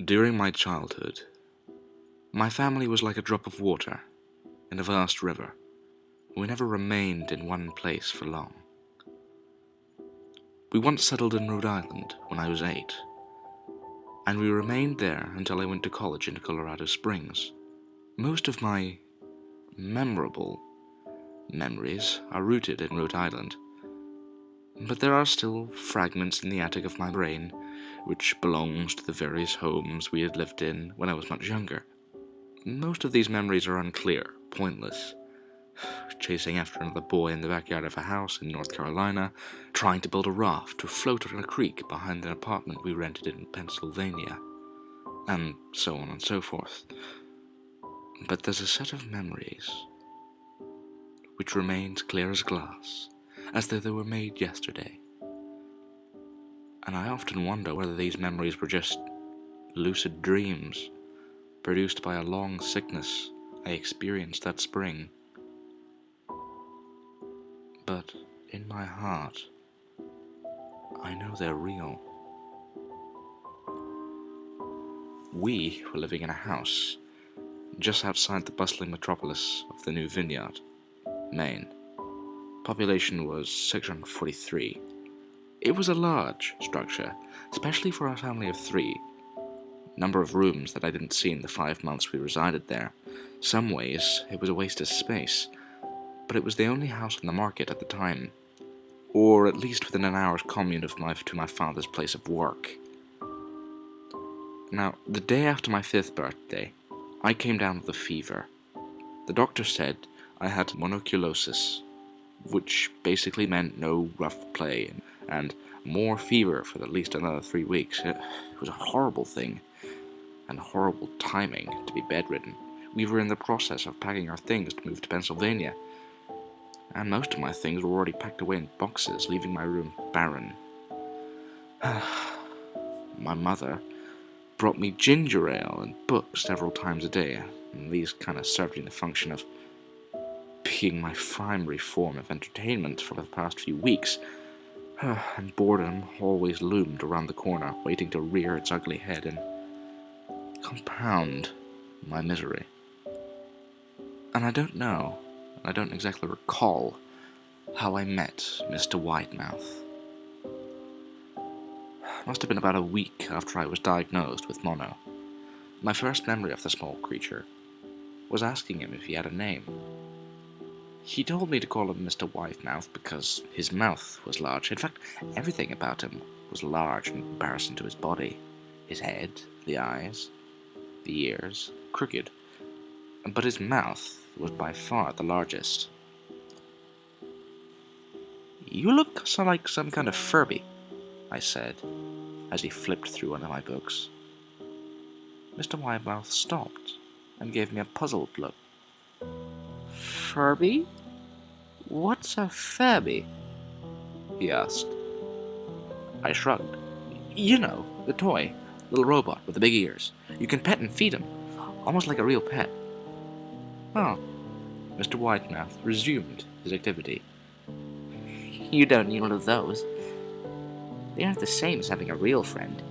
During my childhood, my family was like a drop of water in a vast river. We never remained in one place for long. We once settled in Rhode Island when I was 8, and we remained there until I went to college in Colorado Springs. Most of my memorable memories are rooted in Rhode Island, but there are still fragments in the attic of my brain which belongs to the various homes we had lived in when I was much younger. Most of these memories are unclear, pointless. Chasing after another boy in the backyard of a house in North Carolina, trying to build a raft or float on a creek behind an apartment we rented in Pennsylvania, and so on and so forth. But there's a set of memories which remains clear as glass, as though they were made yesterday. And I often wonder whether these memories were just lucid dreams produced by a long sickness I experienced that spring. But in my heart, I know they're real. We were living in a house just outside the bustling metropolis of the New Vineyard, Maine. Population was 643. It was a large structure, especially for a family of 3. Number of rooms that I didn't see in the 5 months we resided there. Some ways, it was a waste of space, but it was the only house on the market at the time, or at least within an hour's commute to my father's place of work. Now, the day after my 5th birthday, I came down with a fever. The doctor said I had monoculosis, which basically meant no rough play, and more fever for at least another 3 weeks. It was a horrible thing, and horrible timing to be bedridden. We were in the process of packing our things to move to Pennsylvania, and most of my things were already packed away in boxes, leaving my room barren. My mother brought me ginger ale and books several times a day, and these kind of served in the function of being my primary form of entertainment for the past few weeks, and boredom always loomed around the corner, waiting to rear its ugly head and compound my misery. And I don't exactly recall how I met Mr. Widemouth. It must have been about a week after I was diagnosed with mono. My first memory of the small creature was asking him if he had a name. He told me to call him Mr. Widemouth because his mouth was large. In fact, everything about him was large in comparison to his body. His head, the eyes, the ears, crooked. But his mouth was by far the largest. "You look like some kind of Furby," I said, as he flipped through one of my books. Mr. Widemouth stopped and gave me a puzzled look. "Furby? What's a Furby?" he asked. I shrugged. "You know, the toy, little robot with the big ears. You can pet and feed him, almost like a real pet." "Oh." Mr. Widemouth resumed his activity. "You don't need one of those. They aren't the same as having a real friend."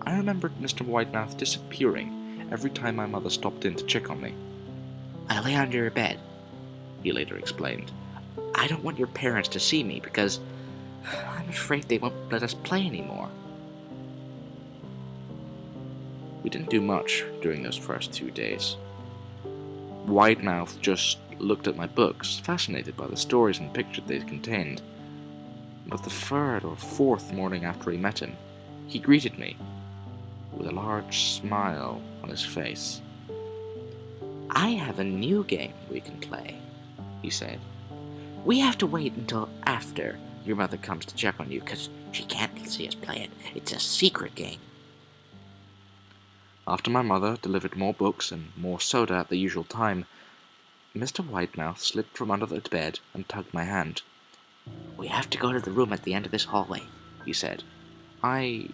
I remembered Mr. Widemouth disappearing every time my mother stopped in to check on me. "I lay under your bed," he later explained. "I don't want your parents to see me because I'm afraid they won't let us play anymore." We didn't do much during those first 2 days. Widemouth just looked at my books, fascinated by the stories and pictures they contained. But the 3rd or 4th morning after he met him, he greeted me with a large smile on his face. "I have a new game we can play," he said. "We have to wait until after your mother comes to check on you, because she can't see us play it. It's a secret game." After my mother delivered more books and more soda at the usual time, Mr. Widemouth slipped from under the bed and tugged my hand. "We have to go to the room at the end of this hallway," he said. I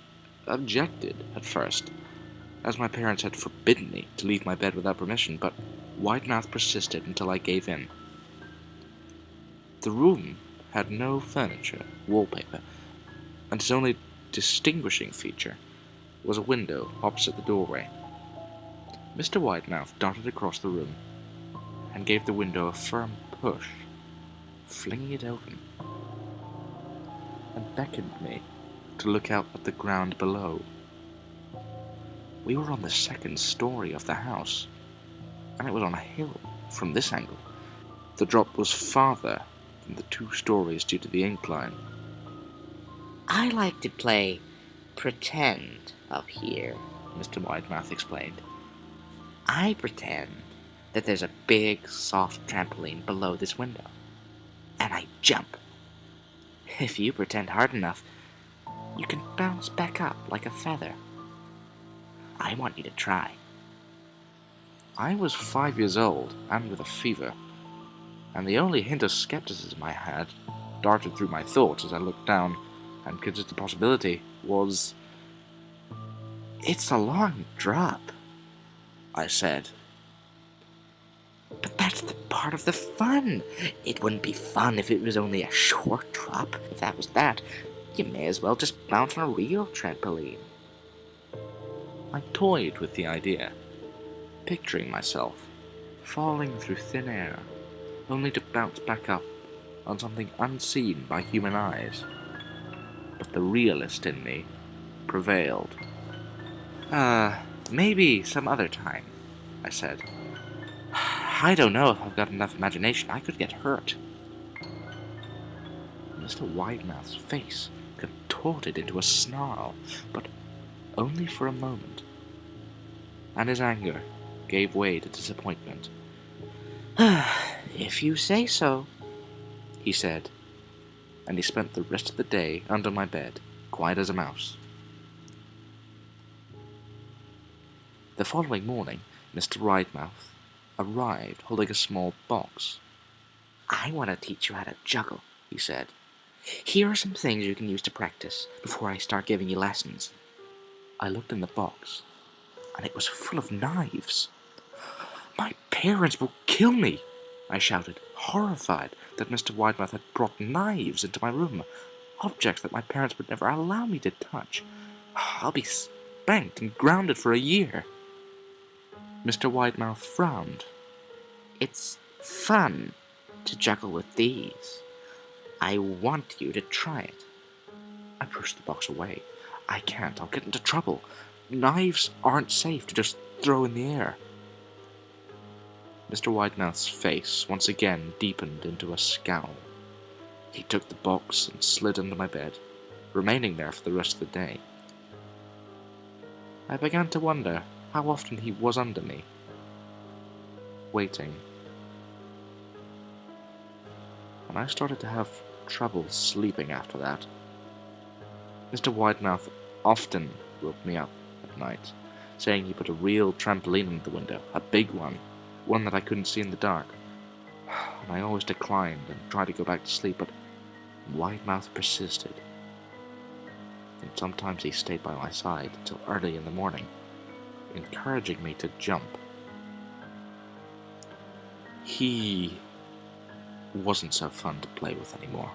objected at first, as my parents had forbidden me to leave my bed without permission, but Widemouth persisted until I gave in. The room had no furniture, wallpaper, and its only distinguishing feature was a window opposite the doorway. Mr. Widemouth darted across the room and gave the window a firm push, flinging it open, and beckoned me to look out at the ground below. We were on the second story of the house, and it was on a hill from this angle. The drop was farther than the 2 stories due to the incline. I like to play pretend up here, Mr. Widemouth explained. I pretend that there's a big, soft trampoline below this window, and I jump. If you pretend hard enough, you can bounce back up like a feather. I want you to try. I was 5 years old and with a fever, and the only hint of skepticism I had darted through my thoughts as I looked down and considered the possibility was, "It's a long drop," I said. But that's the part of the fun. It wouldn't be fun if it was only a short drop. If that was that, you may as well just bounce on a real trampoline. I toyed with the idea, picturing myself falling through thin air, only to bounce back up on something unseen by human eyes. But the realist in me prevailed. Maybe some other time," I said. "I don't know if I've got enough imagination. I could get hurt." Mr. Widemouth's face contorted into a snarl, but only for a moment, and his anger gave way to disappointment. If you say so, he said, and he spent the rest of the day under my bed, quiet as a mouse. The following morning, Mr. Widemouth arrived holding a small box. I want to teach you how to juggle, he said. Here are some things you can use to practice before I start giving you lessons. I looked in the box, and it was full of knives. "My parents will kill me," I shouted, horrified that Mr. Widemouth had brought knives into my room, objects that my parents would never allow me to touch. "I'll be spanked and grounded for a year." Mr. Widemouth frowned. "It's fun to juggle with these. I want you to try it." I pushed the box away. "I can't. I'll get into trouble. Knives aren't safe to just throw in the air." Mr. Widemouth's face once again deepened into a scowl. He took the box and slid under my bed, remaining there for the rest of the day. I began to wonder how often he was under me, waiting. And I started to have trouble sleeping after that. Mr. Widemouth often woke me up at night, saying he put a real trampoline in the window, a big one that I couldn't see in the dark. And I always declined and tried to go back to sleep, but Widemouth persisted. And sometimes he stayed by my side until early in the morning, encouraging me to jump. He wasn't so fun to play with anymore.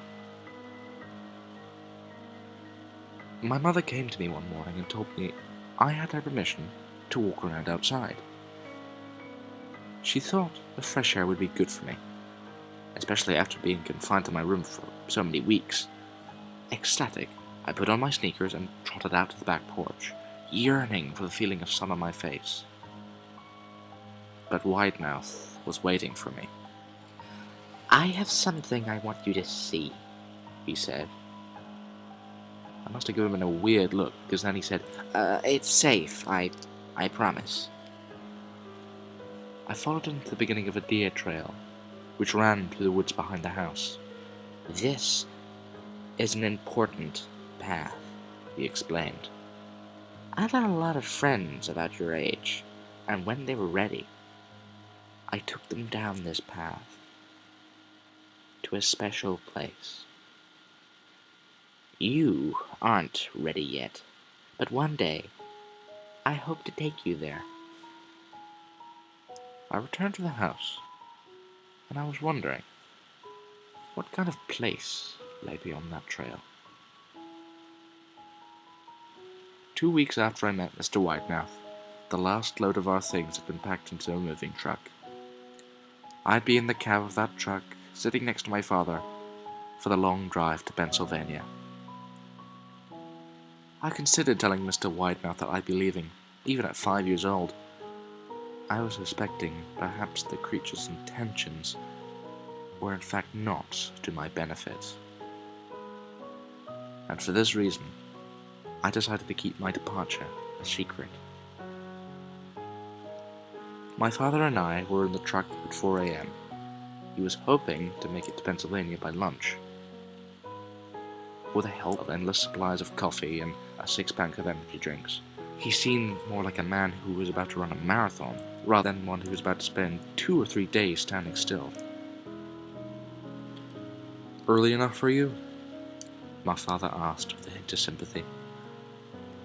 My mother came to me one morning and told me I had her permission to walk around outside. She thought the fresh air would be good for me, especially after being confined to my room for so many weeks. Ecstatic, I put on my sneakers and trotted out to the back porch, yearning for the feeling of sun on my face. But Widemouth was waiting for me. "I have something I want you to see," he said. I must have given him a weird look, because then he said, It's safe, I promise." I followed him to the beginning of a deer trail, which ran through the woods behind the house. "This is an important path," he explained. "I've had a lot of friends about your age, and when they were ready, I took them down this path to a special place. You aren't ready yet, but one day I hope to take you there." I returned to the house, and I was wondering what kind of place lay beyond that trail. 2 weeks after I met Mr. Widemouth, the last load of our things had been packed into a moving truck. I'd be in the cab of that truck, sitting next to my father, for the long drive to Pennsylvania. I considered telling Mr. Widemouth that I'd be leaving, even at 5 years old. I was suspecting perhaps the creature's intentions were in fact not to my benefit. And for this reason, I decided to keep my departure a secret. My father and I were in the truck at 4 a.m. He was hoping to make it to Pennsylvania by lunch. With the help of endless supplies of coffee and a six-pack of energy drinks, he seemed more like a man who was about to run a marathon, rather than one who was about to spend 2 or 3 days standing still. "Early enough for you?" my father asked with a hint of sympathy.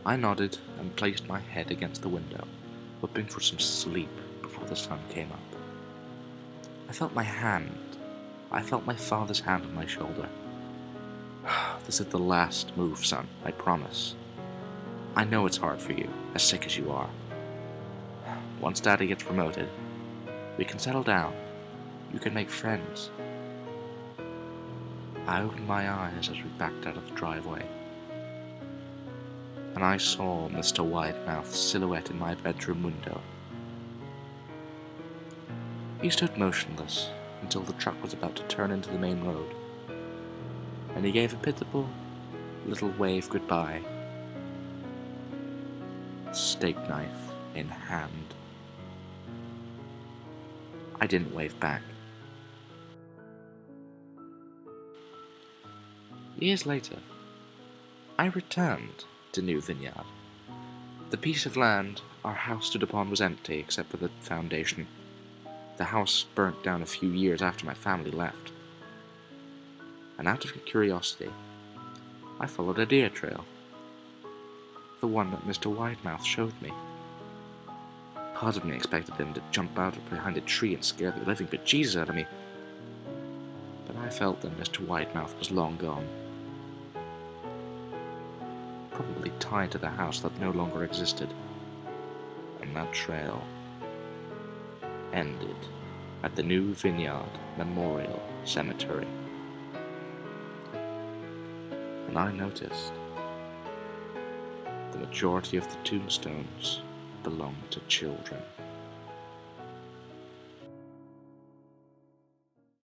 I nodded and placed my head against the window, hoping for some sleep before the sun came up. I felt my father's hand on my shoulder. "This is the last move, son, I promise. I know it's hard for you, as sick as you are. Once Daddy gets promoted, we can settle down. You can make friends." I opened my eyes as we backed out of the driveway, and I saw Mr. Widemouth's silhouette in my bedroom window. He stood motionless until the truck was about to turn into the main road, and he gave a pitiful little wave goodbye, steak knife in hand. I didn't wave back. Years later, I returned to New Vineyard. The piece of land our house stood upon was empty except for the foundation. The house burnt down a few years after my family left. And out of curiosity, I followed a deer trail. The one that Mr. Widemouth showed me. Part of me expected him to jump out of behind a tree and scare the living bejesus out of me. But I felt that Mr. Widemouth was long gone. Probably tied to the house that no longer existed. And that trail ended at the New Vineyard Memorial Cemetery. And I noticed the majority of the tombstones belonged to children.